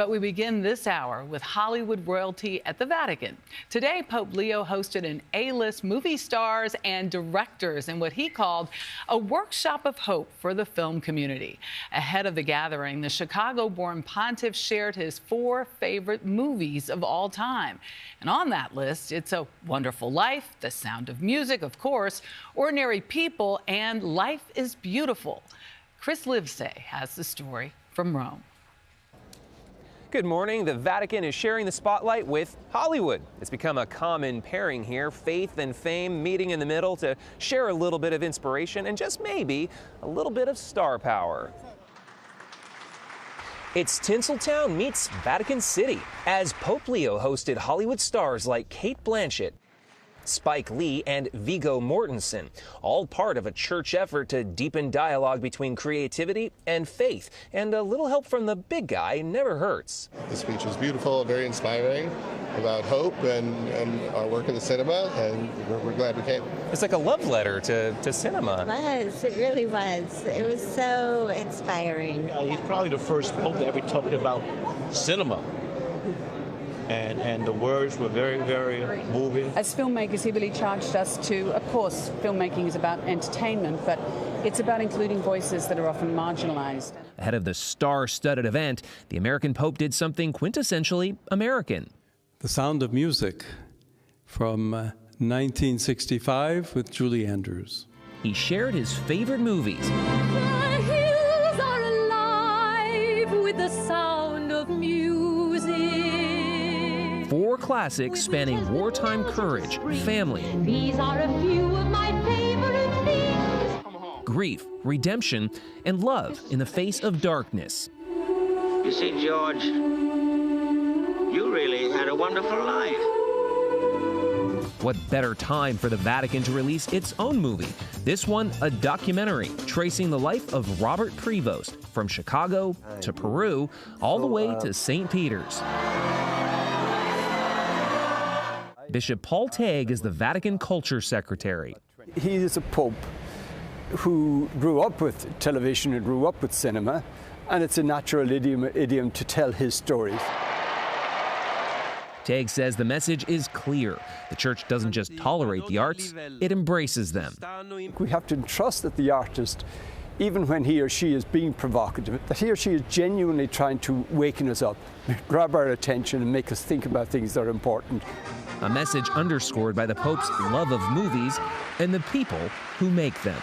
But we begin this hour with Hollywood royalty at the Vatican. Today, Pope Leo hosted an A-list movie stars and directors in what he called a workshop of hope for the film community. Ahead of the gathering, the Chicago-born pontiff shared his 4 favorite movies of all time. And on that list, it's A Wonderful Life, The Sound of Music, of course, Ordinary People, and Life is Beautiful. Chris Livesay has the story from Rome. Good morning. The Vatican is sharing the spotlight with Hollywood. It's become a common pairing here, faith and fame meeting in the middle to share a little bit of inspiration and just maybe a little bit of star power. It's Tinseltown meets Vatican City as Pope Leo hosted Hollywood stars like Cate Blanchett, Spike Lee, and Viggo Mortensen, all part of a church effort to deepen dialogue between creativity and faith. And a little help from the big guy never hurts. The speech was beautiful, very inspiring about hope and our work in the cinema, and we're glad we came. It's like a love letter to cinema. It really was. It was so inspiring. He's probably the first pope that ever talked about cinema. And the words were very, very moving. As filmmakers, he really charged us to, of course, filmmaking is about entertainment, but it's about including voices that are often marginalized. Ahead of the star-studded event, the American Pope did something quintessentially American. The Sound of Music from 1965 with Julie Andrews. He shared his favorite movies. The hills are alive with the sound of music. 4 classics spanning wartime courage, family, These are a few of my favorite things. grief, redemption, and love in the face of darkness. You see, George, you really had a wonderful life. What better time for the Vatican to release its own movie? This one, a documentary tracing the life of Robert Prevost from Chicago to Peru, all the way to St. Peter's. Bishop Paul Tague is the Vatican Culture Secretary. He is a pope who grew up with television and grew up with cinema, and it's a natural idiom to tell his stories. Tague says the message is clear. The church doesn't just tolerate the arts, it embraces them. We have to trust that the artist, even when he or she is being provocative, that he or she is genuinely trying to waken us up, grab our attention and make us think about things that are important. A message underscored by the Pope's love of movies and the people who make them.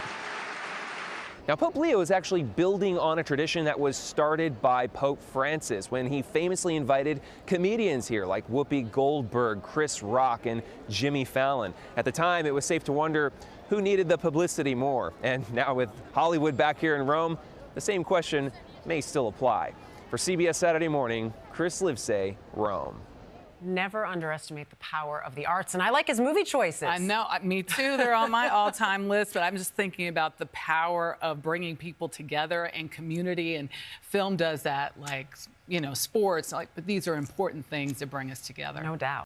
Now, Pope Leo is actually building on a tradition that was started by Pope Francis when he famously invited comedians here like Whoopi Goldberg, Chris Rock, and Jimmy Fallon. At the time, it was safe to wonder who needed the publicity more. And now with Hollywood back here in Rome, the same question may still apply. For CBS Saturday Morning, Chris Livesay, Rome. Never underestimate the power of the arts, and I like his movie choices. I know, me too. They're on my all-time list, but I'm just thinking about the power of bringing people together and community, and film does that, like, you know, sports, like, but these are important things to bring us together. No doubt.